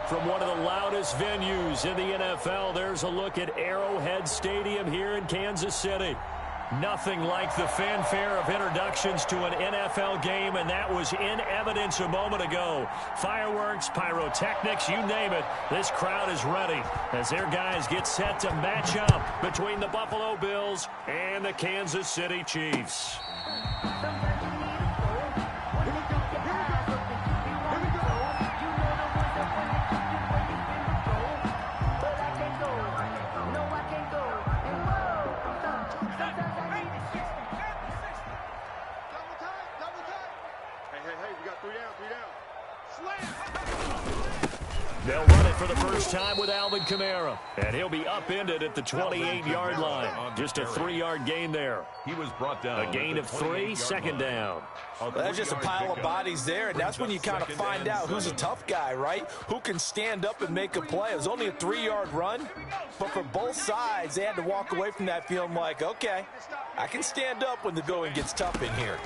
From one of the loudest venues in the NFL, there's a look at Arrowhead Stadium here in Kansas City. Nothing like the fanfare of introductions to an NFL game, and that was in evidence a moment ago. Fireworks, pyrotechnics, you name it. This crowd is ready as their guys get set to match up between the Buffalo Bills and the Kansas City Chiefs. They'll run it for the first time with Alvin Kamara, and he'll be upended at the 28-yard line. Just a 3-yard gain there. He was brought down. A gain of 3, second down. Well, there's just a pile of bodies there, and that's when you kind of find out who's a tough guy, right? Who can stand up and make a play. It was only a 3-yard run, but for both sides, they had to walk away from that feeling like, okay, I can stand up when the going gets tough in here.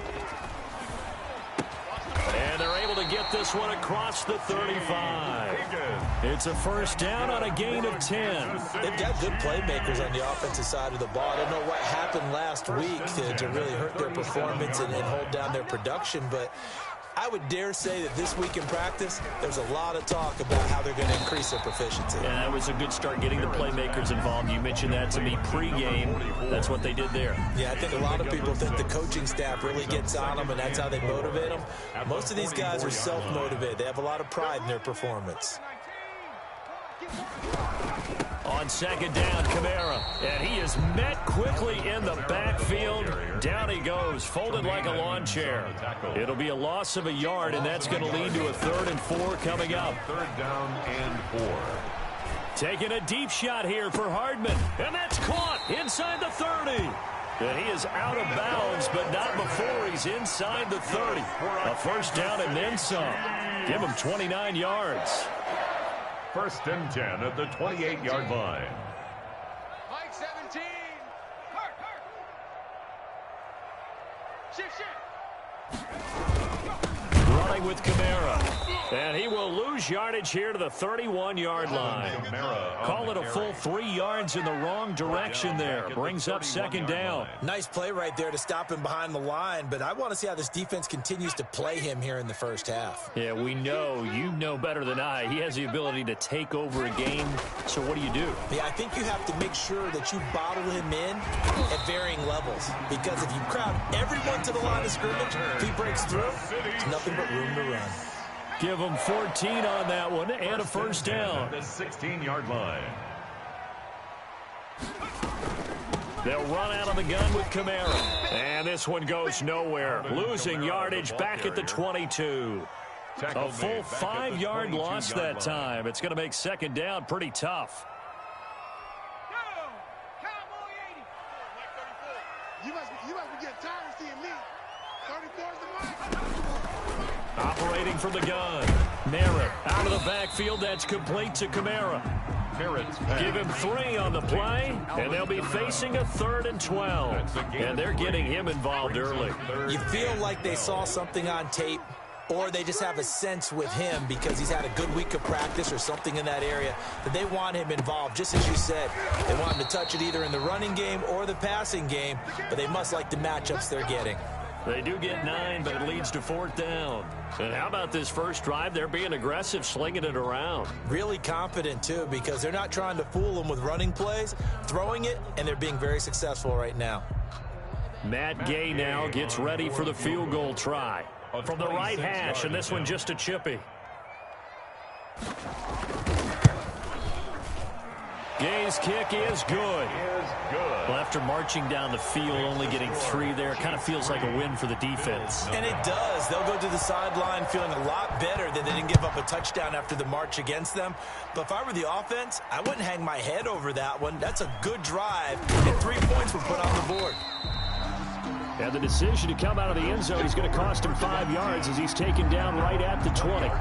And they're able to get this one across the 35. It's a first down on a gain of 10. They've got good playmakers on the offensive side of the ball. I don't know what happened last week to really hurt their performance and hold down their production, but I would dare say that this week in practice, there's a lot of talk about how they're going to increase their proficiency. Yeah, that was a good start getting the playmakers involved. You mentioned that to me pregame. That's what they did there. Yeah, I think a lot of people think the coaching staff really gets on them, and that's how they motivate them. Most of these guys are self-motivated. They have a lot of pride in their performance. On second down, Kamara, and he is met quickly in the backfield. Down he goes, folded like a lawn chair. It'll be a loss of a yard, and that's going to lead to a 3rd and 4 coming up. 3rd down and 4. Taking a deep shot here for Hardman, and that's caught inside the 30. And he is out of bounds, but not before he's inside the 30. A first down and then some. Give him 29 yards. 1st and 10 at the 28-yard line. Mike 17. Shift. Running with Kamara. And he will lose yardage here to the 31-yard line. Call it a full 3 yards in the wrong direction there. Brings up second down. Nice play right there to stop him behind the line, but I want to see how this defense continues to play him here in the first half. Yeah, we know. You know better than I. He has the ability to take over a game. So what do you do? Yeah, I think you have to make sure that you bottle him in at varying levels, because if you crowd everyone to the line of scrimmage, if he breaks through, there's nothing but room to run. Give him 14 on that one and a first down. The 16-yard line. They'll run out of the gun with Kamara. And this one goes nowhere. Losing yardage back at the 22. A full 5-yard loss that time. It's going to make second down pretty tough. You must be getting tired of seeing me. 34 is the mark. Operating from the gun. Merritt out of the backfield. That's complete to Kamara. Give him 3 on the play, and they'll be facing a 3rd and 12. And they're getting him involved early. You feel like they saw something on tape, or they just have a sense with him because he's had a good week of practice or something in that area that they want him involved. Just as you said, they want him to touch it either in the running game or the passing game, but they must like the matchups they're getting. They do get 9, but it leads to 4th down. And how about this first drive? They're being aggressive, slinging it around. Really confident, too, because they're not trying to fool them with running plays, throwing it, and they're being very successful right now. Matt Gay now gets ready for the field goal try. From the right hash, and this one just a chippy. Gay's kick is good. Well, after marching down the field, only getting 3 there, kind of feels like a win for the defense. And it does. They'll go to the sideline feeling a lot better that they didn't give up a touchdown after the march against them. But if I were the offense, I wouldn't hang my head over that one. That's a good drive, and 3 points were put on the board. And the decision to come out of the end zone is going to cost him 5 yards as he's taken down right at the 20.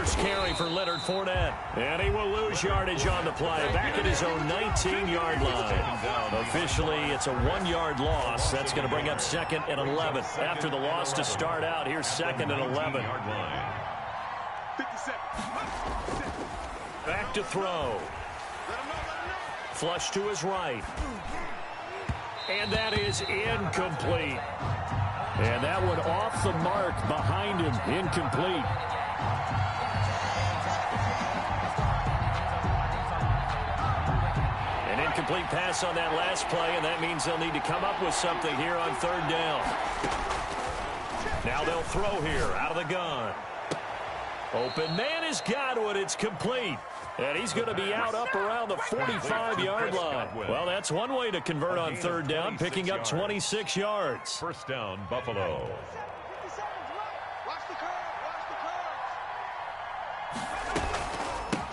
first carry for Leonard Fournette. And he will lose yardage on the play. Back at his own 19-yard line. Officially, it's a 1-yard loss. That's going to bring up 2nd and 11. After the loss to start out, here's 2nd and 11. Back to throw. Flush to his right. And that is incomplete. And that one off the mark behind him. Incomplete. An incomplete pass on that last play, and that means they'll need to come up with something here on 3rd down. Now they'll throw here out of the gun. Open man has got it. It's complete. And he's going to be out up around the 45-yard line. Well, that's one way to convert on 3rd down, picking up 26 yards. First down, Buffalo.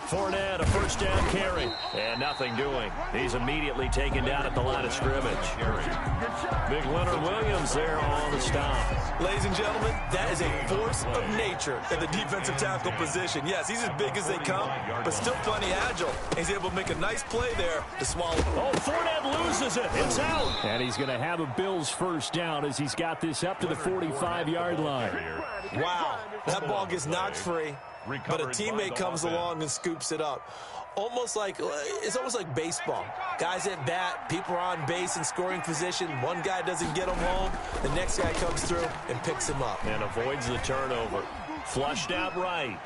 Fournette, a first down carry. And nothing doing. He's immediately taken down at the line of scrimmage. Big Leonard Williams there on the stop. Ladies and gentlemen, that is a force of nature in the defensive tackle position. Yes, he's as big as they come, but still plenty agile. He's able to make a nice play there to swallow. Oh, Fournette loses it. It's out. And he's going to have a Bills first down as he's got this up to the 45-yard line. Wow, that ball gets knocked free, but a teammate comes along and scoops it up. It's almost like baseball. Guys at bat, people are on base in scoring position. One guy doesn't get him home. The next guy comes through and picks him up. And avoids the turnover. Flushed out right.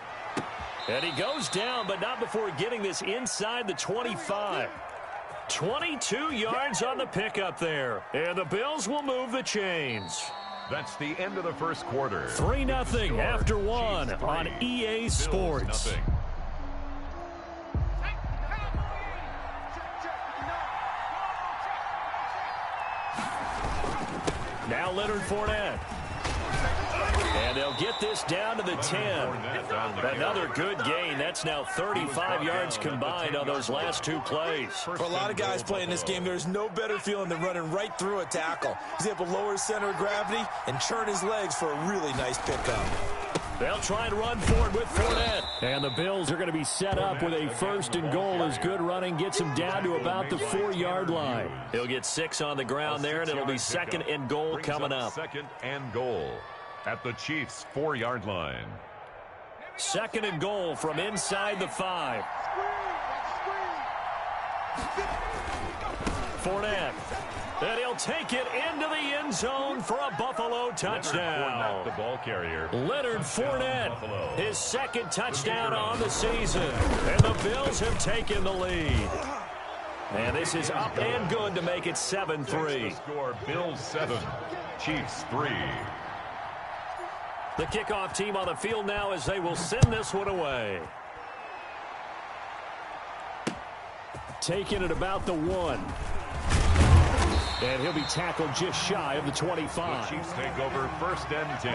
And he goes down, but not before getting this inside the 25. 22 yards on the pickup there. And the Bills will move the chains. That's the end of the first quarter. 3-0 after one on EA Sports. Now Leonard Fournette. And they'll get this down to the 10. Another good gain. That's now 35 yards combined on those last 2 plays. For a lot of guys playing this game, there's no better feeling than running right through a tackle. He's able to lower his center of gravity and churn his legs for a really nice pickup. They'll try and run forward with Fournette. And the Bills are going to be set up with a 1st and goal as good running gets him down to about the 4-yard line. He'll get 6 on the ground there, and it'll be 2nd and goal coming up. 2nd and goal at the Chiefs' 4-yard line. 2nd and goal from inside the 5. Fournette. And he'll take it into the end zone for a Buffalo touchdown. The ball carrier. Leonard Fournette, his 2nd touchdown on the season. And the Bills have taken the lead. And this is up and good to make it 7-3. Score Bills 7, Chiefs 3. The kickoff team on the field now as they will send this one away. Taking it about the 1. And he'll be tackled just shy of the 25. The Chiefs take over 1st and 10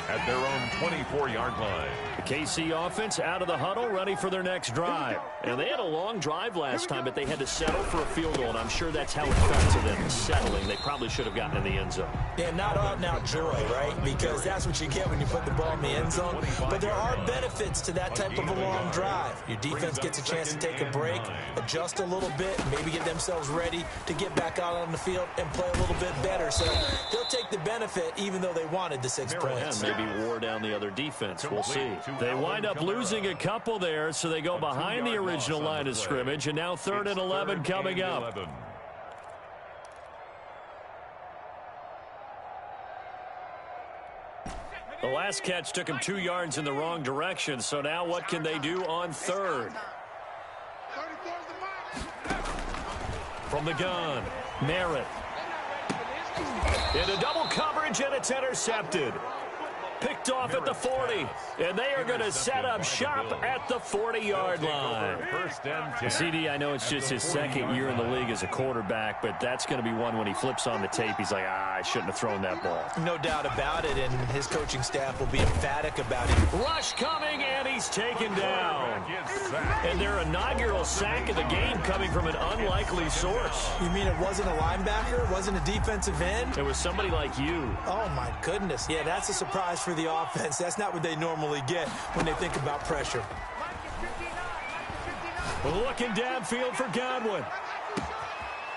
at their own 24-yard line. The KC offense out of the huddle, ready for their next drive. And they had a long drive last time, but they had to settle for a field goal, and I'm sure that's how it felt to them, settling. They probably should have gotten in the end zone. Yeah, not out-and-out joy, right? Because that's what you get when you put the ball in the end zone. But there are benefits to that type of a long drive. Your defense gets a chance to take a break, adjust a little bit, maybe get themselves ready to get back out on the field and play a little bit better. So they'll take the benefit even though they wanted the 6 points. Yeah, maybe wore down the other defense. We'll see. They wind up losing a couple there, so they go behind the original line of scrimmage, and now 3rd and 11 coming up. The last catch took him 2 yards in the wrong direction, so now what can they do on 3rd? From the gun, Merritt. Into double coverage, and it's intercepted. Picked off at the 40, and they are going to set up shop at the 40-yard line. CD, I know it's just his 2nd year in the league as a quarterback, but that's going to be one when he flips on the tape, he's like, I shouldn't have thrown that ball. No doubt about it, and his coaching staff will be emphatic about it. Rush coming, and he's taken down. And their inaugural sack of the game coming from an unlikely source. You mean it wasn't a linebacker? It wasn't a defensive end? It was somebody like you. Oh, my goodness. Yeah, that's a surprise for the offense. That's not what they normally get when they think about pressure. Looking downfield for Godwin.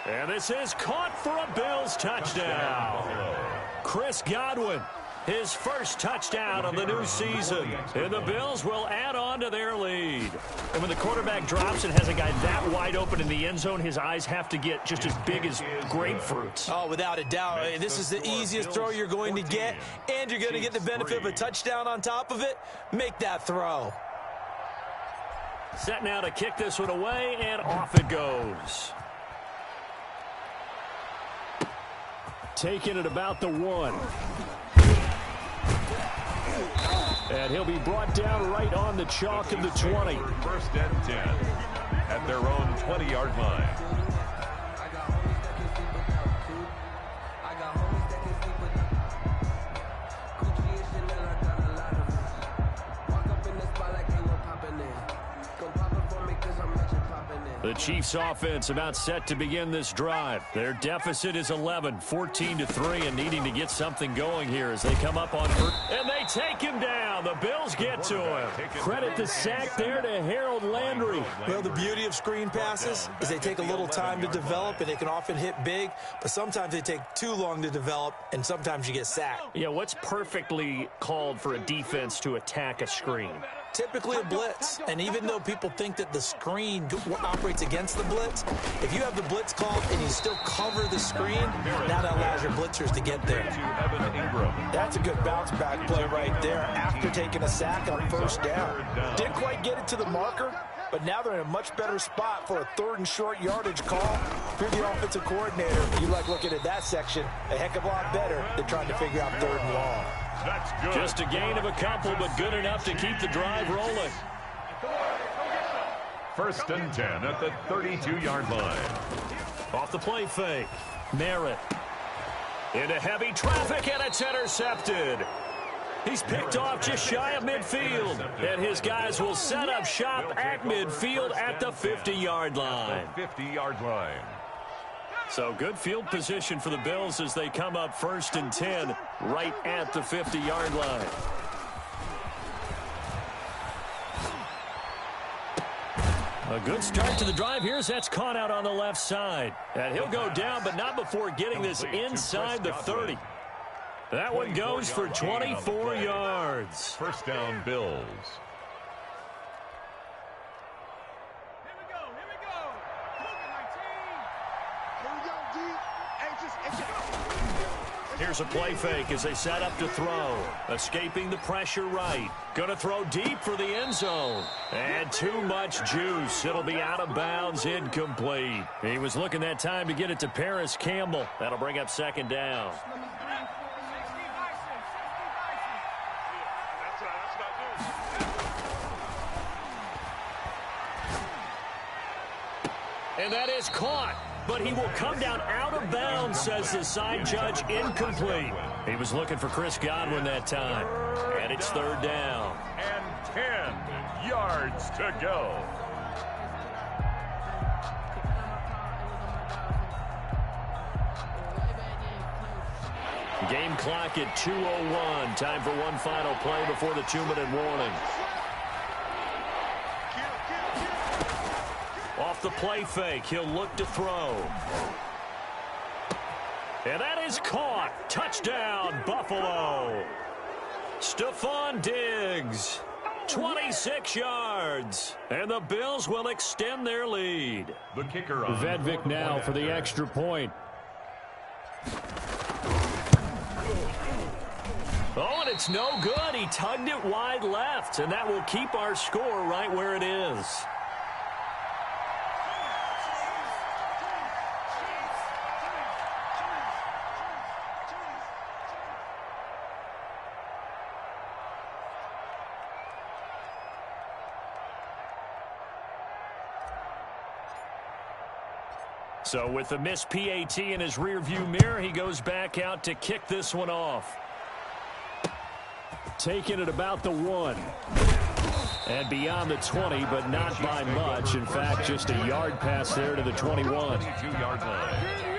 And this is caught for a Bills touchdown. Chris Godwin, his first touchdown of the new season. And the Bills will add on to their lead. And when the quarterback drops and has a guy that wide open in the end zone, his eyes have to get just as big as grapefruits. Oh, without a doubt. This is the easiest throw you're going to get, and you're going to get the benefit of a touchdown on top of it. Make that throw. Set now to kick this one away, and off it goes. Taking it about the 1. And he'll be brought down right on the chalk of the 20. First and 10 at their own 20-yard line. The Chiefs offense about set to begin this drive. Their deficit is 11, 14-3, and needing to get something going here as they come up on first. And they take him down. The Bills get to him. Credit the sack there to Harold Landry. Well, the beauty of screen passes is they take a little time to develop, and they can often hit big, but sometimes they take too long to develop, and sometimes you get sacked. Yeah, what's perfectly called for a defense to attack a screen? Typically a blitz, and even though people think that the screen operates against the blitz, if you have the blitz called and you still cover the screen, now that allows your blitzers to get there. That's a good bounce back play right there after taking a sack on first down. Didn't quite get it to the marker, but now they're in a much better spot for a 3rd and short yardage call. If you're the offensive coordinator, you like looking at that section a heck of a lot better than trying to figure out 3rd and long. That's good. Just a gain of a couple, but good enough to keep the drive rolling. First and 10 at the 32-yard line. Off the play fake. Merritt. Into heavy traffic, and it's intercepted. He's picked off just shy of midfield. And his guys will set up shop at midfield at the 50-yard line. 50-yard line. So good field position for the Bills as they come up first and 10 right at the 50-yard line. A good start to the drive here as that's caught out on the left side. And he'll go down, but not before getting this inside the 30. That one goes for 24 yards. First down, Bills. Here's a play fake as they set up to throw. Escaping the pressure right. Gonna throw deep for the end zone. And too much juice. It'll be out of bounds, incomplete. He was looking that time to get it to Paris Campbell. That'll bring up second down. And that is caught. But he will come down out of bounds, says the side judge, incomplete. He was looking for Chris Godwin that time. And it's third down. And 10 yards to go. Game clock at 2:01. Time for one final play before the 2-minute warning. Off the play fake, he'll look to throw. And that is caught. Touchdown, Buffalo. Stephon Diggs, 26 yards. And the Bills will extend their lead. The kicker on Vedvik now for the extra point. Oh, and it's no good. He tugged it wide left, and that will keep our score right where it is. So with the missed PAT in his rearview mirror, he goes back out to kick this one off. Taking it about the 1. And beyond the 20, but not by much. In fact, just a yard pass there to the 21. 22-yard line.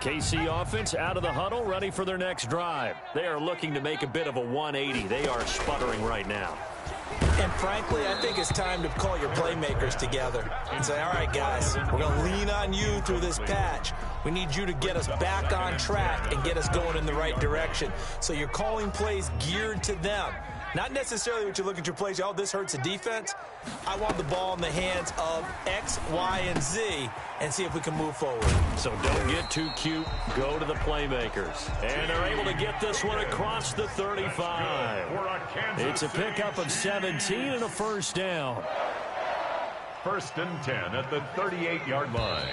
KC offense out of the huddle, ready for their next drive. They are looking to make a bit of a 180. They are sputtering right now. And frankly, I think it's time to call your playmakers together and say, all right, guys, we're going to lean on you through this patch. We need you to get us back on track and get us going in the right direction. So you're calling plays geared to them. Not necessarily what you look at your plays, oh, this hurts the defense. I want the ball in the hands of X, Y, and Z and see if we can move forward. So don't get too cute. Go to the playmakers. And they're able to get this one across the 35. It's a pickup of 17 and a first down. 1st and 10 at the 38-yard line.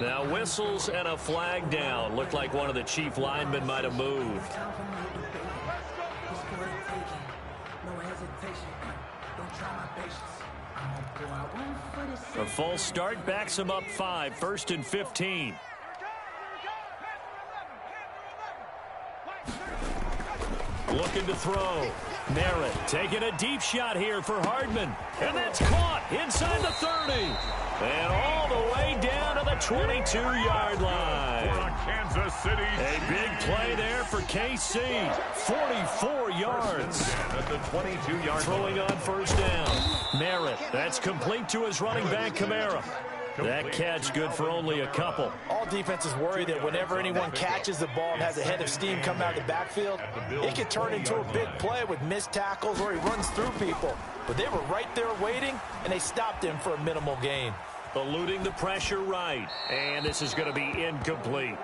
Now whistles and a flag down. Looked like one of the chief linemen might have moved. A false start backs him up 5, 1st and 15. Looking to throw. Merritt taking a deep shot here for Hardman. And that's caught inside the 30. And all the way down to the 22-yard line. Kansas City. A big play there for KC. 44 yards. At the 22-yard Throwing on first down. Merritt. That's complete to his running back, Kamara. That catch good for only a couple. All defenses worry that whenever anyone catches the ball and has a head of steam come out of the backfield, it can turn into a big play with missed tackles or he runs through people. But they were right there waiting, and they stopped him for a minimal gain. Eluding the pressure right. And this is going to be incomplete.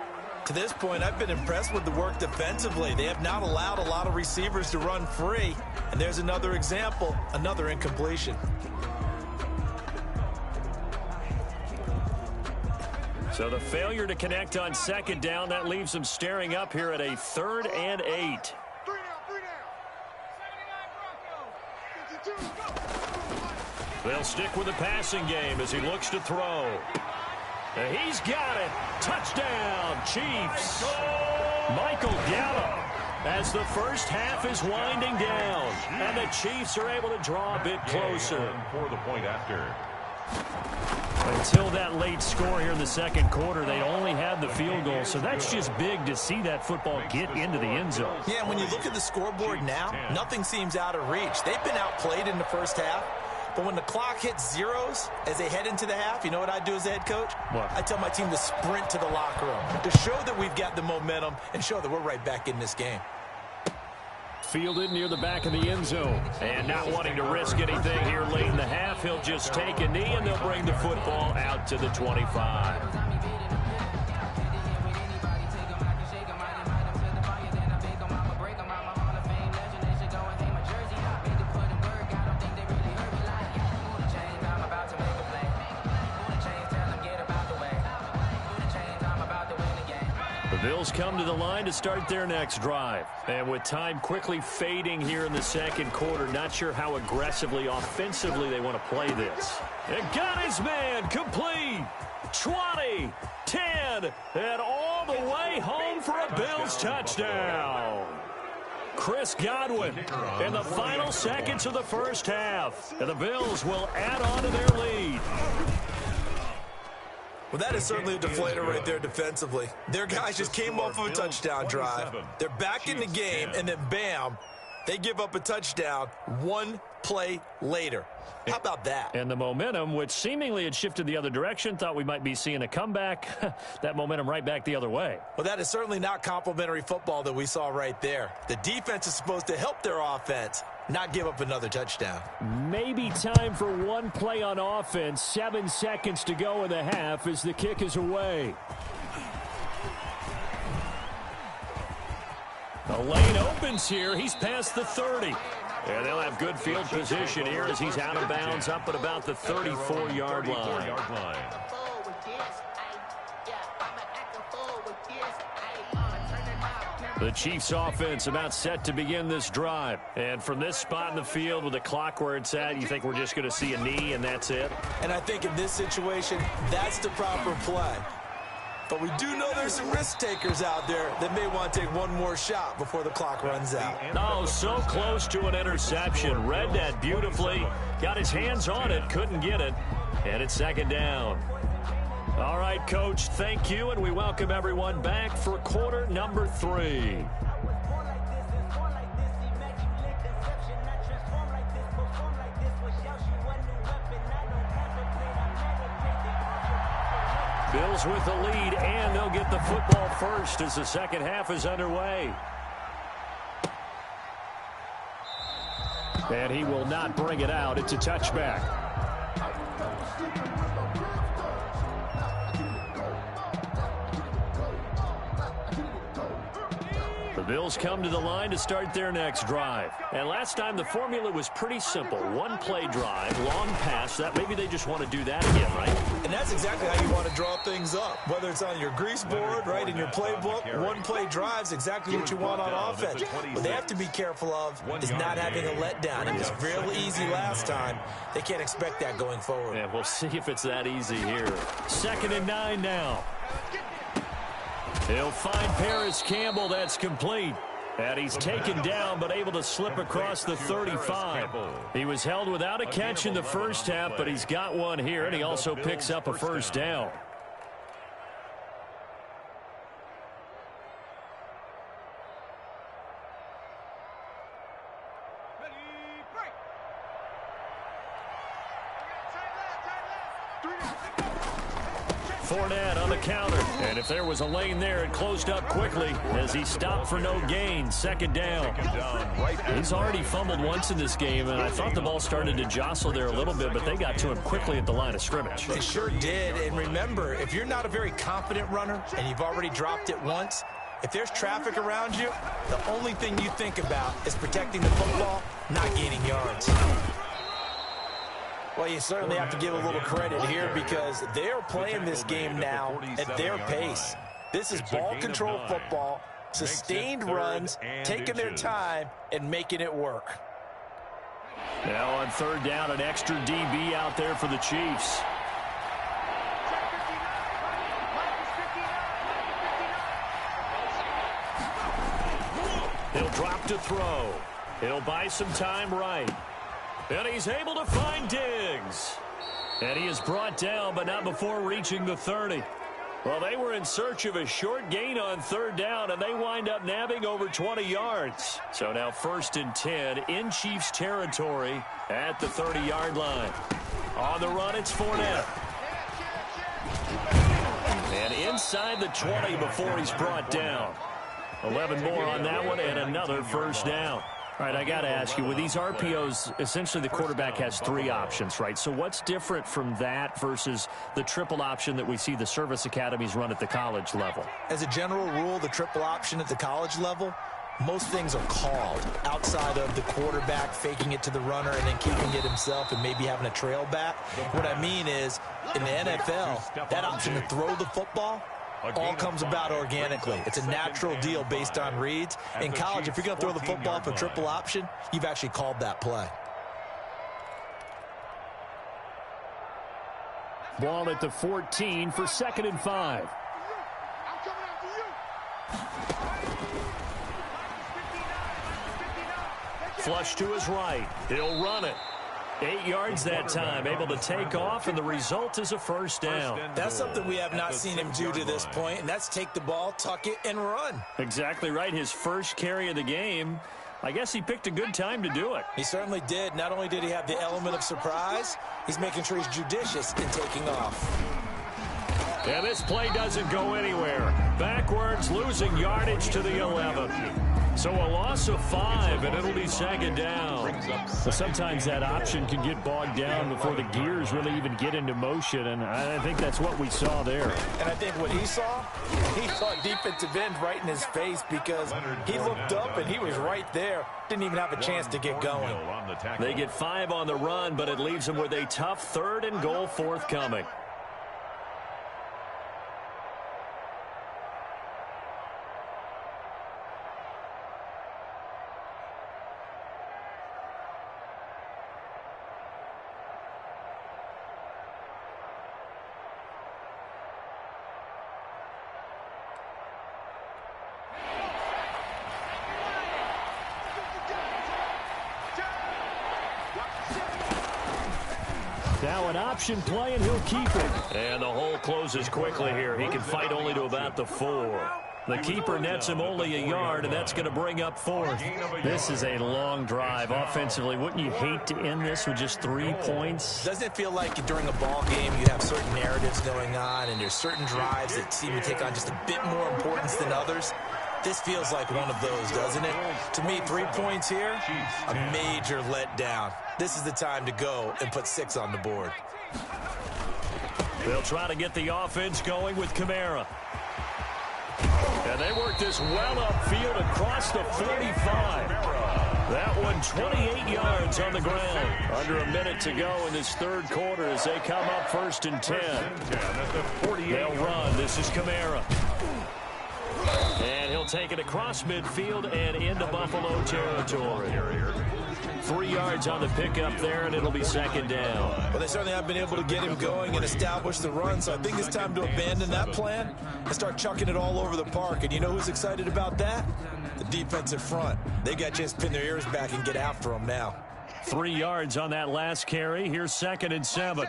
To this point, I've been impressed with the work defensively. They have not allowed a lot of receivers to run free. And there's another example, another incompletion. So the failure to connect on 2nd down, that leaves them staring up here at a 3rd and 8. They'll stick with the passing game as he looks to throw. And he's got it. Touchdown, Chiefs. Michael Gallup as the first half is winding down. And the Chiefs are able to draw a bit closer. For the point after. Until that late score here in the 2nd quarter, they only had the field goal. So that's just big to see that football get into the end zone. Yeah, when you look at the scoreboard now, nothing seems out of reach. They've been outplayed in the first half. But when the clock hits zeros as they head into the half, you know what I do as a head coach? What? I tell my team to sprint to the locker room to show that we've got the momentum and show that we're right back in this game. Fielded near the back of the end zone. And not wanting to risk anything here late in the half, he'll just take a knee and they'll bring the football out to the 25. Bills come to the line to start their next drive. And with time quickly fading here in the 2nd quarter, not sure how aggressively, offensively they want to play this. And got his man complete. 20, 10, and all the way home for a Bills touchdown. Chris Godwin in the final seconds of the first half. And the Bills will add on to their lead. Well, that is certainly a deflator right there defensively. Their guys just came off of a touchdown drive. They're back in the game, and then bam, they give up a touchdown one play later. How about that? And the momentum, which seemingly had shifted the other direction, thought we might be seeing a comeback. That momentum right back the other way. Well, that is certainly not complimentary football that we saw right there. The defense is supposed to help their offense, not give up another touchdown. Maybe time for one play on offense. 7 seconds to go in the half as the kick is away. The lane opens here. He's past the 30. And they'll have good field position here as he's out of bounds up at about the 34-yard line. The Chiefs offense about set to begin this drive. And from this spot in the field with the clock where it's at, you think we're just going to see a knee and that's it? And I think in this situation, that's the proper play. But we do know there's some risk takers out there that may want to take one more shot before the clock runs out. Oh, so close to an interception. Read that beautifully. Got his hands on it, couldn't get it. And it's 2nd down. All right, Coach, thank you, and we welcome everyone back for quarter number 3. Bills with the lead, and they'll get the football first as the second half is underway. And he will not bring it out. It's a touchback. The Bills come to the line to start their next drive. And last time the formula was pretty simple. One play drive, long pass. That maybe they just want to do that again, right? And that's exactly how you want to draw things up. Whether it's on your grease board, right, in your playbook, one play drive's exactly what you want on offense. What they have to be careful of is not having a letdown. It was real easy last time. They can't expect that going forward. Yeah, we'll see if it's that easy here. 2nd and 9 now. He'll find Paris Campbell. That's complete. And he's taken down but able to slip across the 35. He was held without a catch in the first half, but he's got one here, and he also picks up a first down. Fournette on the counter, and if there was a lane there, it closed up quickly as he stopped for no gain. 2nd down. He's already fumbled once in this game, and I thought the ball started to jostle there a little bit, but they got to him quickly at the line of scrimmage. They sure did, and remember, if you're not a very confident runner and you've already dropped it once, if there's traffic around you, the only thing you think about is protecting the football, not gaining yards. Well, you certainly have to give a little credit here because they're playing this game now at their pace. This is ball control football, sustained runs, taking their time, and making it work. Now on 3rd down, an extra DB out there for the Chiefs. He'll drop to throw. He'll buy some time right. And he's able to find Diggs. And he is brought down, but not before reaching the 30. Well, they were in search of a short gain on 3rd down, and they wind up nabbing over 20 yards. So now 1st and 10 in Chiefs territory at the 30-yard line. On the run, it's Fournette. And inside the 20 before he's brought down. 11 more on that one, and another first down. All right, I got to ask you, with these RPOs, essentially the quarterback has 3 options, right? So what's different from that versus the triple option that we see the service academies run at the college level? As a general rule, the triple option at the college level, most things are called outside of the quarterback faking it to the runner and then keeping it himself and maybe having a trail back. What I mean is, in the NFL, that option to throw the football all comes about organically. It's a natural deal based on reads. In college, if you're going to throw the football for triple option, you've actually called that play. Ball at the 14 for 2nd and 5. Flush to his right. He'll run it. 8 yards that time, able to take off, and the result is a first down. That's something we have not seen him do to this point, and that's take the ball, tuck it, and run. Exactly right. His first carry of the game. I guess he picked a good time to do it. He certainly did. Not only did he have the element of surprise, he's making sure he's judicious in taking off. And this play doesn't go anywhere. Backwards, losing yardage to the 11. So a loss of 5, and it'll be 2nd down. But sometimes that option can get bogged down before the gears really even get into motion, and I think that's what we saw there. And I think what he saw defensive end right in his face because he looked up and he was right there. Didn't even have a chance to get going. They get 5 on the run, but it leaves them with a tough 3rd and goal forthcoming. Now an option play, and he'll keep it. And the hole closes quickly here. He can fight only to about the 4. The keeper nets him only a yard, and that's going to bring up 4th. This is a long drive offensively. Wouldn't you hate to end this with just 3 points? Doesn't it feel like during a ball game you have certain narratives going on, and there's certain drives that seem to take on just a bit more importance than others? This feels like one of those, doesn't it? To me, 3 points here, a major letdown. This is the time to go and put 6 on the board. They'll try to get the offense going with Kamara. And they work this well upfield across the 45. That one 28 yards on the ground. Under a minute to go in this third quarter as they come up 1st and 10. They'll run. This is Kamara. And he'll take it across midfield and into Buffalo territory. 3 yards on the pickup there, and it'll be 2nd down. Well, they certainly have been able to get him going and establish the run, so I think it's time to abandon that plan and start chucking it all over the park. And you know who's excited about that? The defensive front. They got a chance to pin their ears back and get after him now. 3 yards on that last carry. Here's 2nd and 7.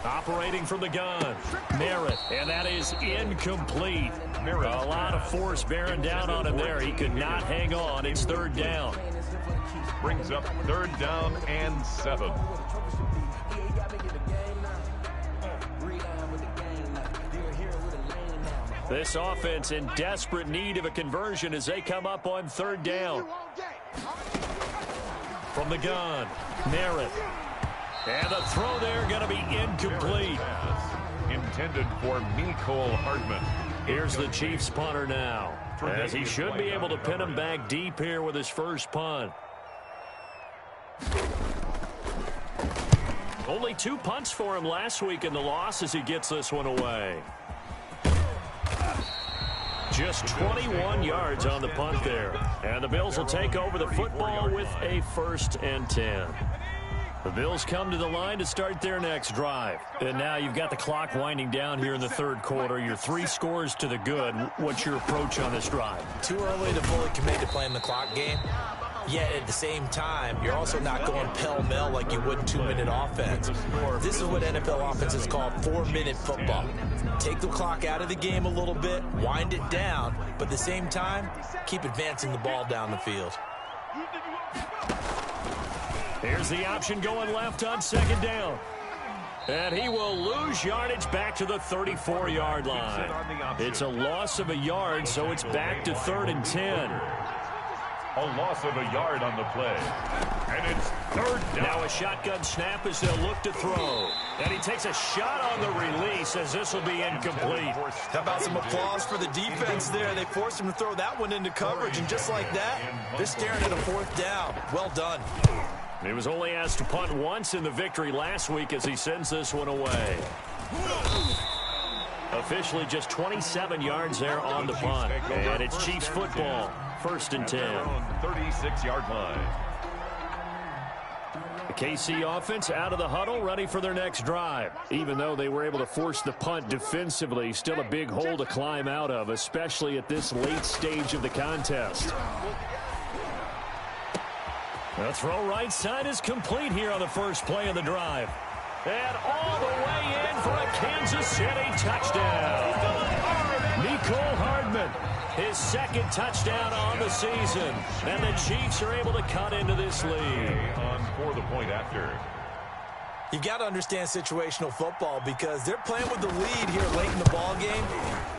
Operating from the gun, Merritt, and that is incomplete. A lot of force bearing down on him there. He could not hang on. It's 3rd down. Brings up 3rd down and 7. This offense in desperate need of a conversion as they come up on 3rd down. From the gun, Merritt. And the throw there going to be incomplete. Intended for Mecole Hardman. Here's the Chiefs punter now, as he should be able to pin him back deep here with his first punt. Only 2 punts for him last week in the loss as he gets this one away. Just 21 yards on the punt there. And the Bills will take over the football with a 1st and 10. The Bills come to the line to start their next drive. And now you've got the clock winding down here in the third quarter. You're 3 scores to the good. What's your approach on this drive? Too early to fully commit to playing the clock game. Yet at the same time, you're also not going pell-mell like you would in 2-minute offense. This is what NFL offenses call 4-minute football. Take the clock out of the game a little bit, wind it down, but at the same time, keep advancing the ball down the field. Here's the option going left on 2nd down. And he will lose yardage back to the 34-yard line. It's a loss of a yard, so it's back to 3rd and 10. A loss of a yard on the play. And it's 3rd down. Now a shotgun snap as they'll look to throw. And he takes a shot on the release as this will be incomplete. How about some applause for the defense there? They forced him to throw that one into coverage, and just like that, they're staring at a 4th down. Well done. He was only asked to punt once in the victory last week as he sends this one away. Officially just 27 yards there on the punt. And it's Chiefs football. 1st and 10. 36-yard line. The KC offense out of the huddle, ready for their next drive. Even though they were able to force the punt defensively, still a big hole to climb out of, especially at this late stage of the contest. The throw right side is complete here on the first play of the drive. And all the way in for a Kansas City touchdown. Mecole Hardman, his 2nd touchdown on the season. And the Chiefs are able to cut into this lead. On for the point after. You've got to understand situational football because they're playing with the lead here late in the ball game.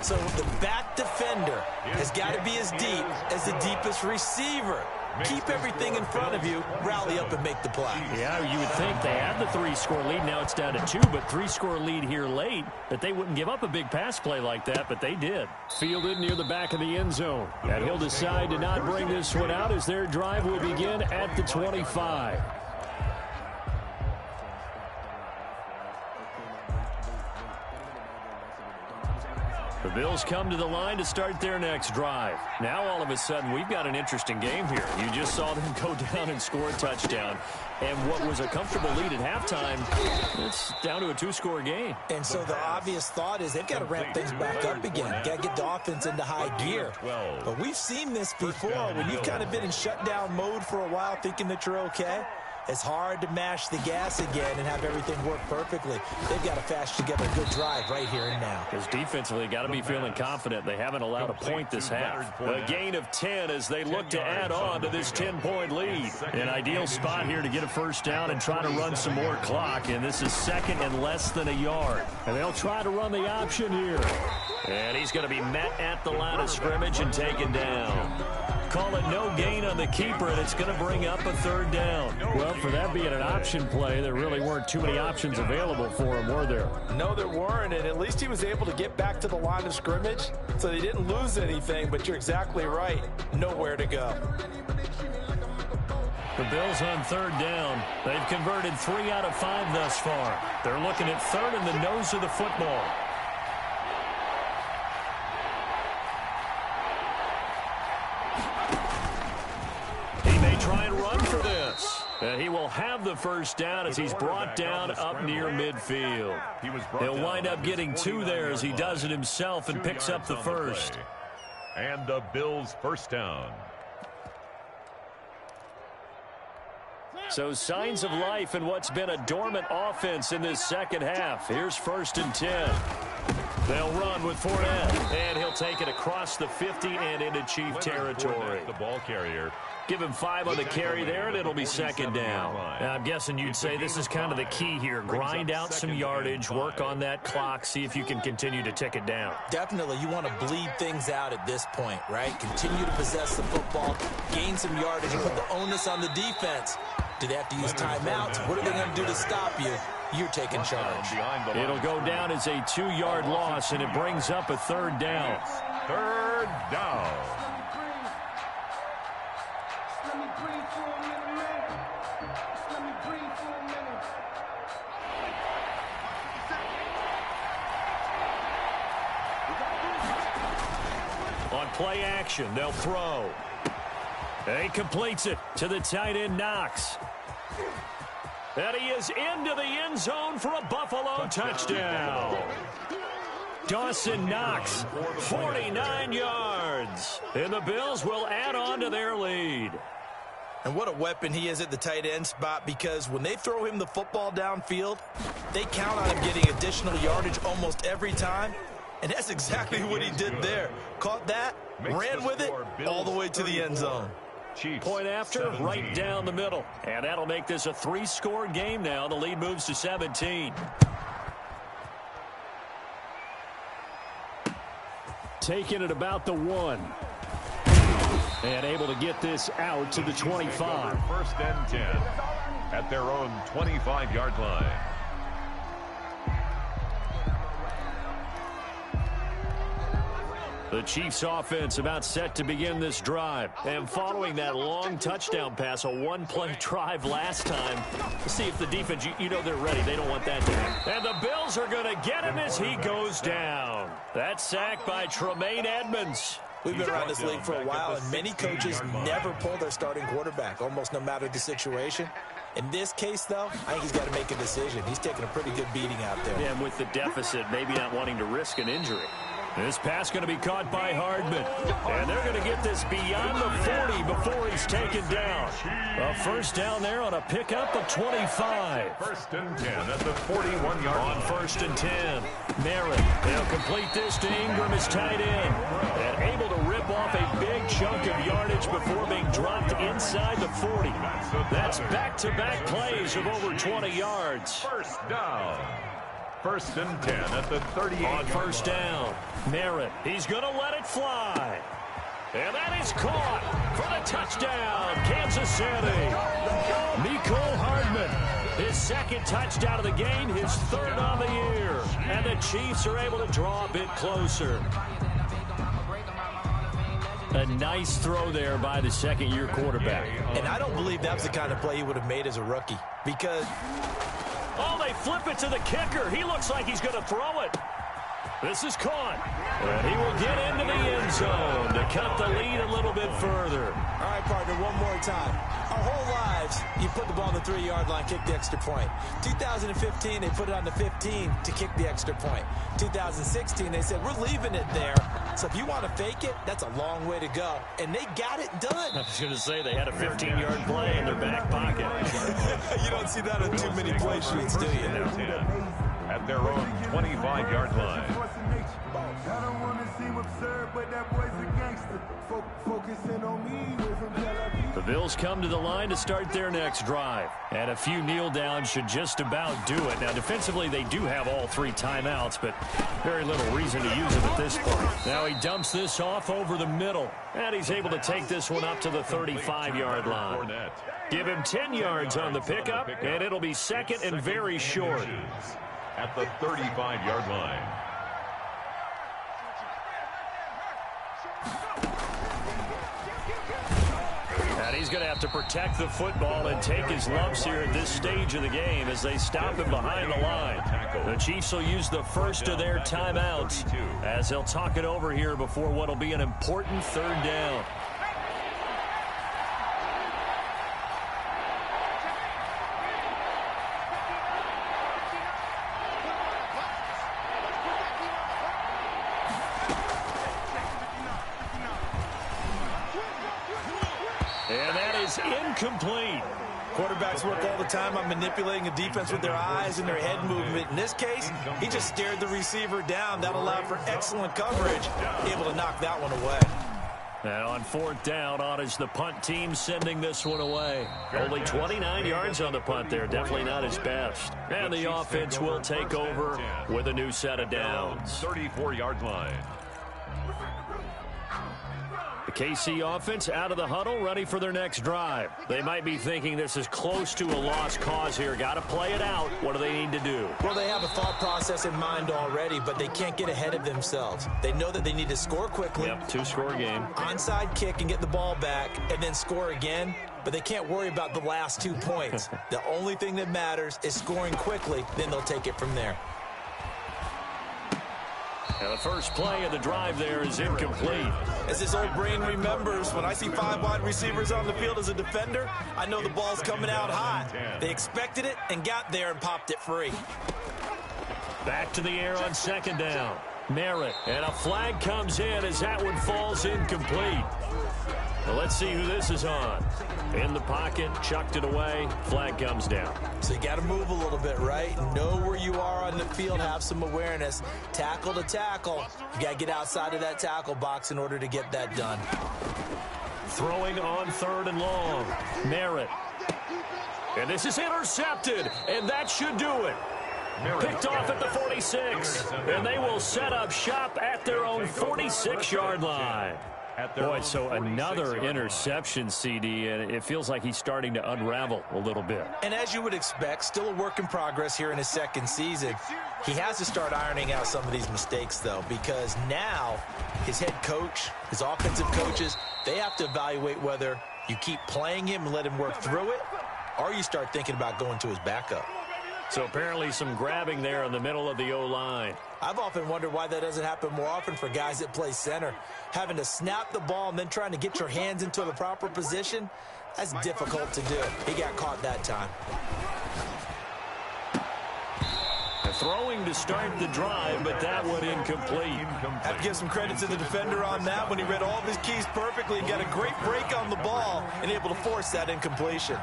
So the back defender has got to be as deep as the deepest receiver. Keep everything in front of you, rally up and make the play. Yeah, you would think they had the 3-score lead. Now it's down to 2, but 3-score lead here late, that they wouldn't give up a big pass play like that, but they did. Fielded near the back of the end zone. And he'll decide to not bring this one out as their drive will begin at the 25. The Bills come to the line to start their next drive. Now all of a sudden we've got an interesting game here. You just saw them go down and score a touchdown. And what was a comfortable lead at halftime, it's down to a 2-score game. And so the obvious thought is they've got to ramp things back up again. Got to get the offense into high gear. But we've seen this before when you've kind of been in shutdown mode for a while thinking that you're okay. It's hard to mash the gas again and have everything work perfectly. They've got to patch together a good drive right here and now. Because defensively, got to be feeling confident. They haven't allowed a point this half. A gain of 10 as they look to add on to this 10-point lead. An ideal spot here to get a first down and try to run some more clock. And this is second and less than a yard. And they'll try to run the option here. And he's going to be met at the line of scrimmage and taken down. Call it no gain on the keeper, and it's going to bring up a third down. Well, for that being an option play, there really weren't too many options available for him, were there? No, there weren't, and at least he was able to get back to the line of scrimmage, so they didn't lose anything, but you're exactly right. Nowhere to go. The Bills on third down. They've converted 3 out of 5 thus far. They're looking at third in the nose of the football. Try and run for this. And he will have the first down as he's brought down up near midfield. He'll wind up getting 2 there as he does it himself and picks up the first. And the Bills' first down. So signs of life in what's been a dormant offense in this second half. Here's 1st and 10. They'll run with Fournette, and he'll take it across the 50 and into Chief territory. The ball carrier. Give him 5 on the carry there, and it'll be second down. Now, I'm guessing you'd say this is kind of the key here. Grind out some yardage, work on that clock, see if you can continue to tick it down. Definitely, you want to bleed things out at this point, right? Continue to possess the football, gain some yardage, and put the onus on the defense. Do they have to use timeouts? What are they going to do to stop you? You're taking charge. It'll go down as a 2-yard loss, and it brings up a third down. Third down. On play action, they'll throw. He completes it to the tight end, Knox. And he is into the end zone for a Buffalo touchdown. Dawson Knox, 49 yards. And the Bills will add on to their lead. And what a weapon he is at the tight end spot, because when they throw him the football downfield, they count on him getting additional yardage almost every time. And that's exactly what he did there. Caught that, ran with it, all the way to the end zone. Point after, right down the middle. And that'll make this a 3-score game now. The lead moves to 17. Taking it about the 1. And able to get this out to the 25. 1st and 10 at their own 25-yard line. The Chiefs offense about set to begin this drive. And following that long touchdown pass, a 1-play drive last time. Let's see if the defense, you know they're ready. They don't want that to happen. And the Bills are going to get him as he goes down. That sack by Tremaine Edmonds. We've been around this league for a while, and many coaches never pull their starting quarterback, almost no matter the situation. In this case, though, I think he's got to make a decision. He's taking a pretty good beating out there. Yeah, and with the deficit, maybe not wanting to risk an injury. This pass going to be caught by Hardman. And they're going to get this beyond the 40 before he's taken down. A first down there on a pickup of 25. 1st and 10 at the 41-yard line. On 1st and 10, Merritt. They'll complete this to Ingram as tight end. And able to rip off a big chunk of yardage before being dropped inside the 40. That's back-to-back plays of over 20 yards. First down. 1st and 10 at the 38. On first down, Merritt. He's going to let it fly. And that is caught for the touchdown, Kansas City. Mecole Hardman, his 2nd touchdown of the game, his 3rd on the year. And the Chiefs are able to draw a bit closer. A nice throw there by the 2nd-year quarterback. And I don't believe that was the kind of play he would have made as a rookie, because... Oh, they flip it to the kicker. He looks like he's going to throw it. This is caught. And he will get into the end zone to cut the lead a little bit further. All right, partner, one more time. Our whole lives, you put the ball on the 3-yard line, kick the extra point. 2015, they put it on the 15 to kick the extra point. 2016, they said, we're leaving it there So if you want to fake it, that's a long way to go. And they got it done. I was going to say they had a 15-yard play in their back pocket. You don't see that on too many play sheets, do you? At their own 25-yard line. I don't want to seem absurd, but that boy's a gangster. Focusing on me with him. The Bills come to the line to start their next drive. And a few kneel downs should just about do it. Now, defensively, they do have all 3 timeouts, but very little reason to use them at this point. Now he dumps this off over the middle. And he's able to take this one up to the 35-yard line. Give him 10 yards on the pickup, and it'll be second and very short. At the 35-yard line. And he's going to have to protect the football and take his lumps here at this stage of the game as they stop him behind the line. The Chiefs will use the first of their timeouts as they'll talk it over here before what will be an important 3rd down. And that is incomplete. Quarterbacks work all the time on manipulating a defense with their eyes and their head movement. In this case, he just stared the receiver down. That allowed for excellent coverage, able to knock that one away. And on 4th down, on is the punt team sending this one away. Only 29 yards on the punt there. Definitely not his best. And the offense will take over with a new set of downs. 34-yard line. The KC offense out of the huddle, ready for their next drive. They might be thinking this is close to a lost cause here. Got to play it out. What do they need to do? Well, they have a thought process in mind already, but they can't get ahead of themselves. They know that they need to score quickly. Yep, 2-score game. Onside kick and get the ball back, and then score again. But they can't worry about the last 2 points. The only thing that matters is scoring quickly. Then they'll take it from there. And the first play of the drive there is incomplete. As his old brain remembers, when I see 5 wide receivers on the field as a defender, I know the ball's coming out hot. They expected it and got there and popped it free. Back to the air on 2nd down. Merritt, and a flag comes in as that one falls incomplete. Well, let's see who this is on. In the pocket, chucked it away, flag comes down. So you got to move a little bit, right? Know where you are on the field, have some awareness. Tackle to tackle. You got to get outside of that tackle box in order to get that done. Throwing on 3rd and long. Merritt. And this is intercepted, and that should do it. Picked off at the 46, and they will set up shop at their own 46-yard line. Boy, so another interception, CD, and it feels like he's starting to unravel a little bit. And as you would expect, still a work in progress here in his 2nd season. He has to start ironing out some of these mistakes, though, because now his head coach, his offensive coaches, they have to evaluate whether you keep playing him and let him work through it, or you start thinking about going to his backup. So apparently some grabbing there in the middle of the O-line. I've often wondered why that doesn't happen more often for guys that play center. Having to snap the ball and then trying to get your hands into the proper position, that's difficult to do. He got caught that time. Throwing to start the drive, but that one incomplete. Have to give some credit to the defender on that when he read all of his keys perfectly and got a great break on the ball and able to force that incompletion.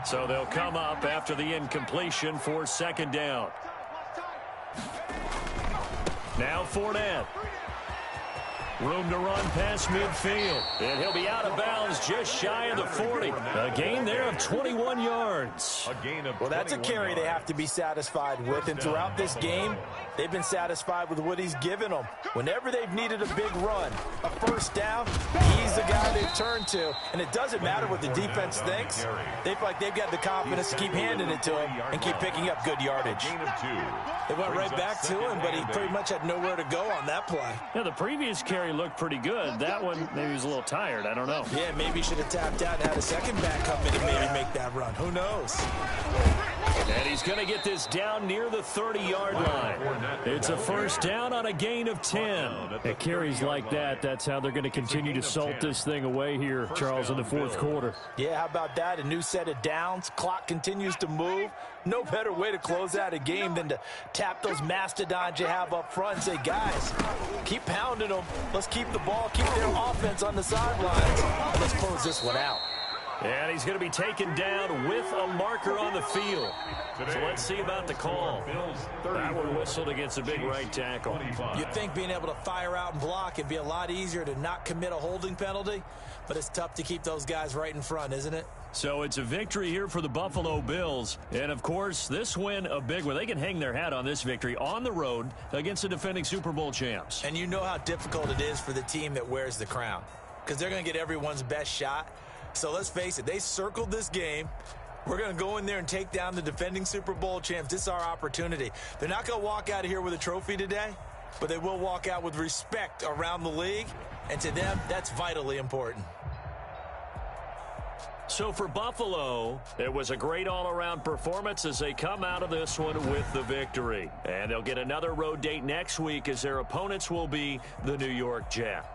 So they'll come up after the incompletion for 2nd down. Now Fournette. Room to run past midfield. And he'll be out of bounds just shy of the 40. A gain there of 21 yards. Well, that's a carry they have to be satisfied with. And throughout this game, they've been satisfied with what he's given them. Whenever they've needed a big run, a 1st down, he's the guy they've turned to. And it doesn't matter what the defense thinks. They feel like they've got the confidence to keep handing it to him and keep picking up good yardage. They went right back to him, but he pretty much had nowhere to go on that play. Yeah, the previous carry looked pretty good. That one, maybe he was a little tired. I don't know. Yeah, maybe he should have tapped out and had a second back come in and maybe make that run. Who knows? And he's going to get this down near the 30-yard line. It's a first down on a gain of 10. At carries like that, that's how they're going to continue to salt this thing away here, Charles, in the fourth quarter. Yeah, how about that? A new set of downs. Clock continues to move. No better way to close out a game than to tap those mastodons you have up front and say, guys, keep pounding them. Let's keep the ball, keep their offense on the sidelines. Let's close this one out. And he's going to be taken down with a marker on the field. So let's see about the call. That one whistled against a big right tackle. You'd think being able to fire out and block it'd be a lot easier to not commit a holding penalty, but it's tough to keep those guys right in front, isn't it? So it's a victory here for the Buffalo Bills. And, of course, this win a big one. They can hang their hat on this victory on the road against the defending Super Bowl champs. And you know how difficult it is for the team that wears the crown, because they're going to get everyone's best shot. So let's face it, they circled this game. We're going to go in there and take down the defending Super Bowl champs. This is our opportunity. They're not going to walk out of here with a trophy today, but they will walk out with respect around the league. And to them, that's vitally important. So for Buffalo, it was a great all-around performance as they come out of this one with the victory. And they'll get another road date next week as their opponents will be the New York Jets.